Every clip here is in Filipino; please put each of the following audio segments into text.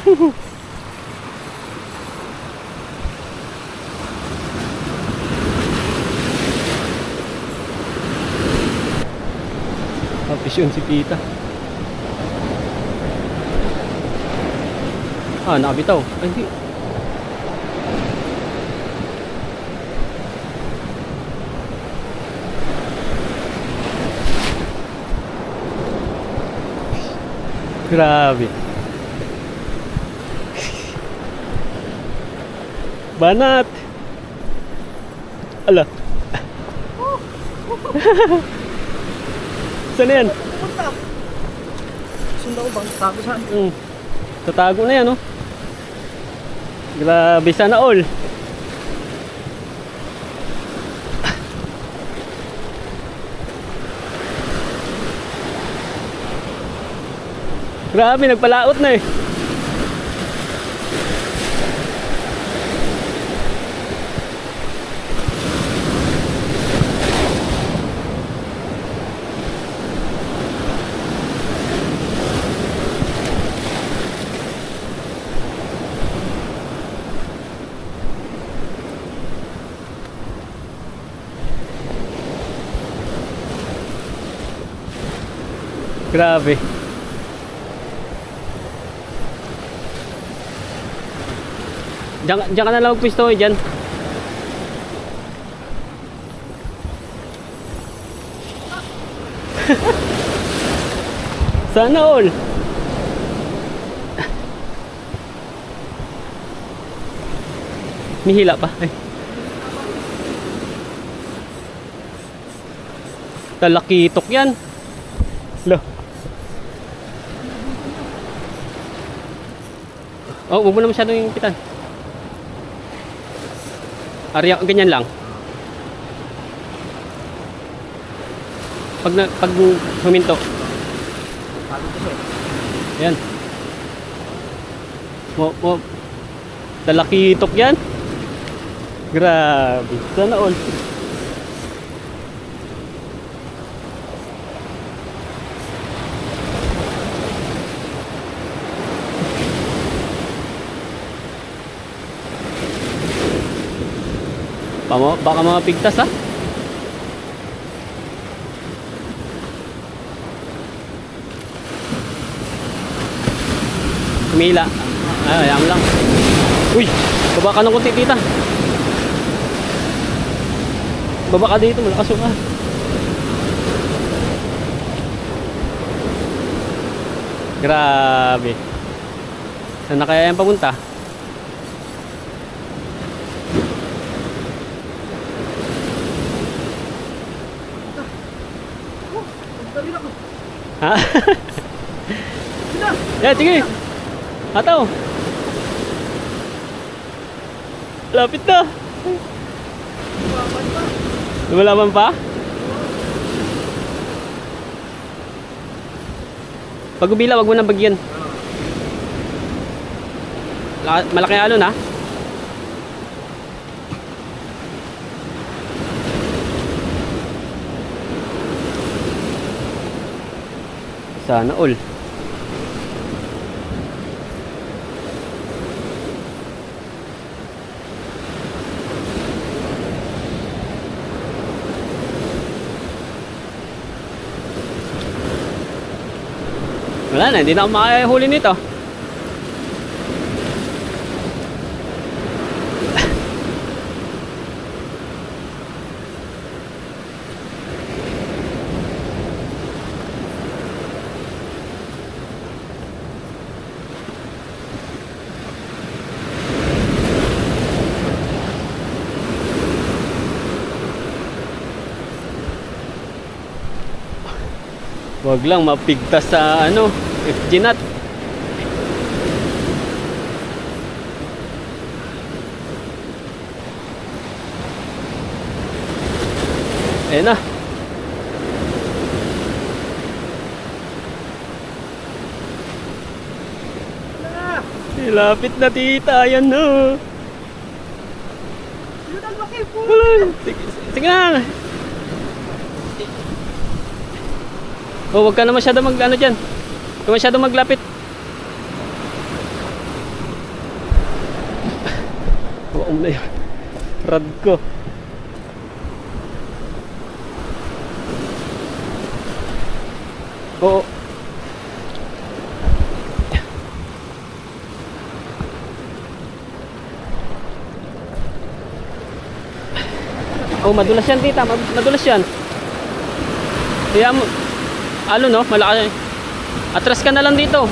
Tapos yun si Pita. Nakabitaw. Ay, hindi. Grabe. Banat. Ala. Saan yan? Sunda ko bang tago saan? Tatago na yan, oh. Grabe, sana all. Grabe, nagpalaot na eh. Grabe. Diyan ka na lang magpisto dyan. Sana all. Mihila pa. Ay. Talakitok yan. Loh. Oh, huwag mo na masyadong yung pitan. Arya, ganyan lang. Pag huminto. Yan. Talakitok yan. Grabe. Sana all. Baka mga pigtas, ha? Kumila. Ayan lang. Uy! Baba ka ng kunti, tita. Baba ka dito, malakas ka. Grabe. Saan na kaya yan papunta? Ha? Ya, sige. Ataw. Lapit na. Lumalaman pa? Pag ubila, wag mo nang bagyan. Malaking alon, ha? Sana all. Wala na, hindi na ako makahuli nito. Wag lang mapigtas sa ano, FG nut. Ayan na. Lapit na, tita. Ayan na. Sige na. Oh, wag ka na masyado mag ano dyan. Huwag masyado maglapit. Nasaan na yung rad ko? Oo. Oh, madulas yan tita, madulas yan. Kaya mo, no, malaki. Atras ka na lang dito.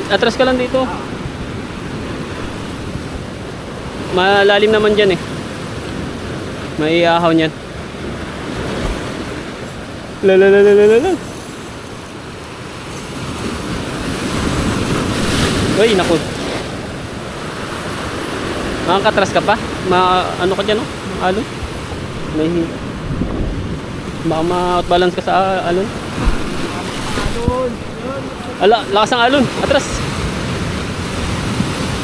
Atras ka lang dito. Malalim naman dyan eh. May ihahaw niyan. Lalalalalalala. Uy, naku. Makakatras ka pa? Ano ka dyan, no? Alon? May baka ma-outbalance ka sa alon. Ala, lakas ang alon. Atras.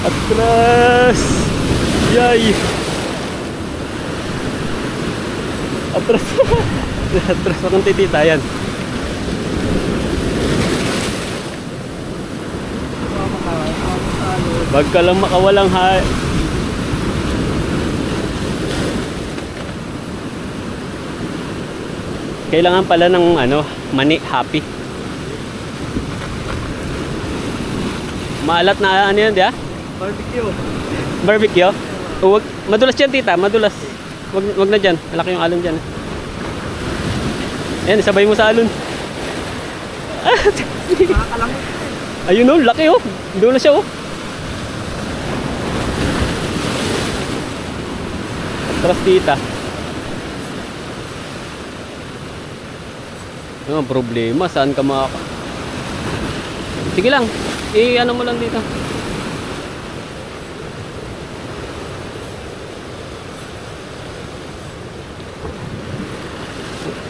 Atras. Yay. Atras. Atras pa kung titita yan. Wag ka lang makawalang kailangan pala ng mani, happy. Maalat na yan, di ba? Barbecue. Barbecue? O, madulas yan tita, madulas. Wag na dyan, malaki yung alon dyan. Ayan, sabay mo sa alon. Nakakalangot. Ayun o, laki o. Doon na siya o. Atras tita. Ano ang problema? Saan ka Sige lang, ano mo lang dito.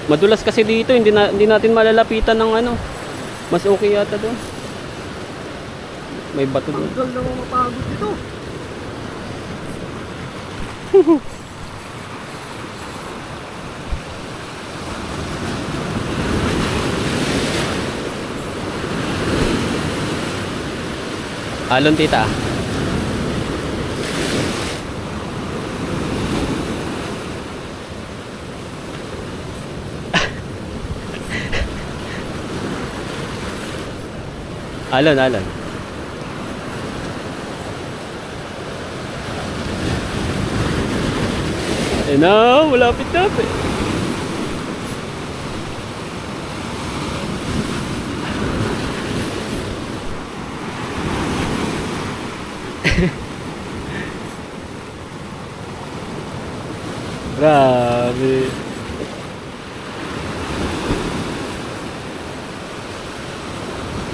Madulas kasi dito, hindi natin malalapitan ng mas okay yata doon. May bato doon. Tanggal na mapagod ito. Alon tita. Alon. Malapit na. Grabe.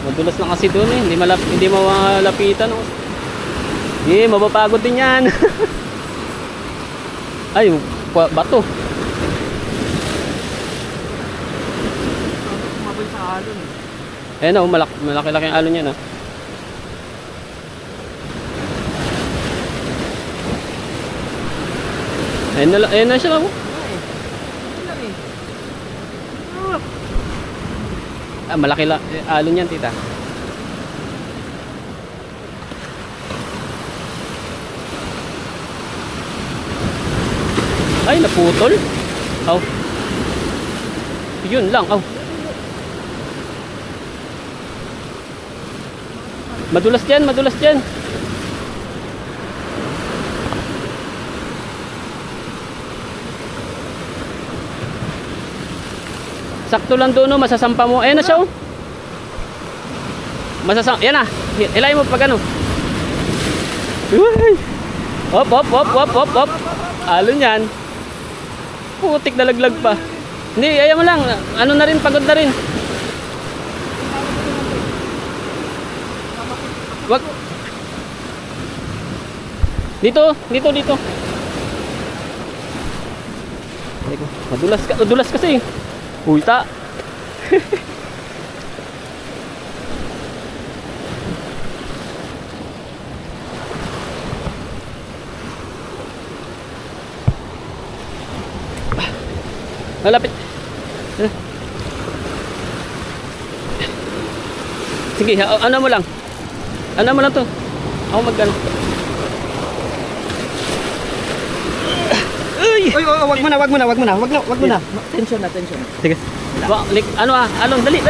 Madulas na kasi doon eh. Hindi mawalapitan oh. Mapapagod din yan. Ay, bato. Mabay sa alon. Ayan oh, malaki-laki ang alon yan oh. Ayan na siya lang oh. Malaki lang alon yan tita. Ay, naputol. Aw. Yun lang, aw. Madulas dyan. Sakto lang doon, no, masasampa mo. Ayan na siya, oh. Yan na. Hilahin mo pag ano. Hop. Alon yan. Putik na laglag pa. Hindi, ayaw mo lang. Ano na rin, pagod na rin. Wag. Dito. Madulas kasi. Uy, ta. Malapit. Sige, ano mo lang. Ano mo lang to? Ako mag-ano. Uy! Oy, wag mo na. Tension na. Sige. Ano alon, dali.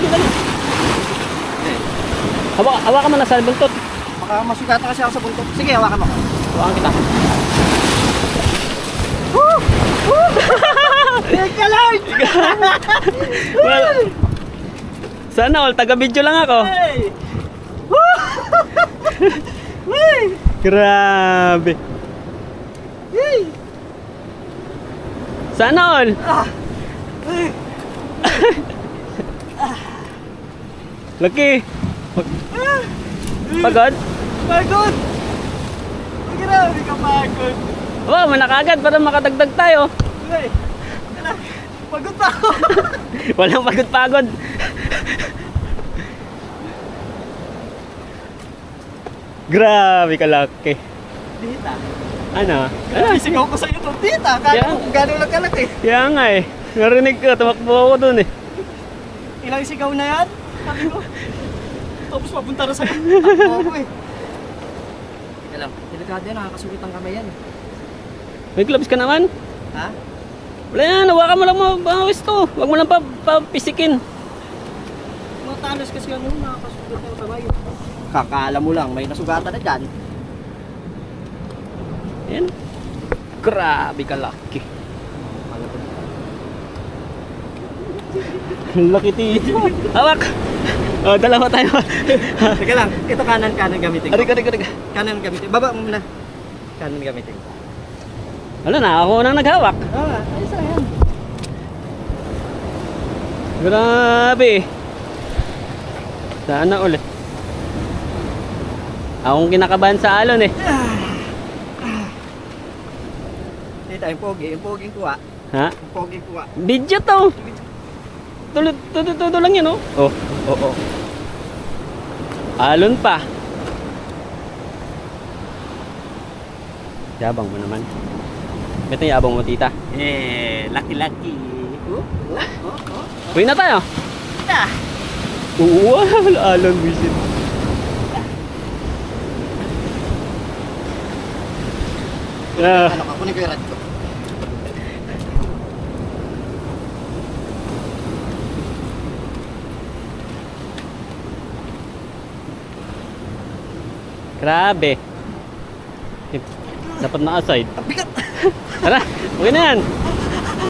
Hawakan mo na sa buntot. Baka masugatan kasi ako sa buntot. Sige, hawakan mo. Hawakan kita. Teka lang! Well, sana all, taga-video lang ako. Hey! Hey! Grabe. Hey! Sana all. Hey! Lucky. Pagod? Pagod! Grabe ka pagod. Wow, manakagad para makadagdag tayo. Hey! Pagod pa ako. Walang pagod-pagod. Grabe ka, Lucky. Tita. Ano? Isigaw ko sa iyo to, tita. Kaya kung gano'n lang kalaki. Kaya nga eh. Narinig ko, tumakbo ako dun eh. Ilang sigaw na yan? Sabi ko. Tapos mapunta na sa'yo. Takbo ako eh. Teka lang. Delikado yan. Nakakasukit ang kamay yan. May gloves ka naman? Ha? Wala yan, hawakan mo lang mabawis to. Huwag mo lang papisikin. Mga talos kasi ano, nakakasugat ng kamay. Kakala mo lang, may nasugatan na dyan. Yan. Grabe ka, Lucky. Lucky tito. Hawak! Oh, dalawa tayo. Teka lang, ito kanan gamitin ko. Adik. Kanan gamitin. Baba mo muna. Kanan gamitin ko. Wala na, ako nang naghawak. Ayos lang yan. Grabe. Sana ulit. Akong kinakabahan sa alon eh. Tita, yung pogi kuha. Ha? Yung pogi kuha. Video to. Tulo lang yan oh. Oh. Alon pa. Yabang mo naman. Ito yung yabang mo, tita. Lucky. Uwi na tayo. Tita. Wow, alon visit. Ano ka, kunin ko yung rad ko. Grabe. Dapat na aside. Ang bigat. Tara, uwi na yan.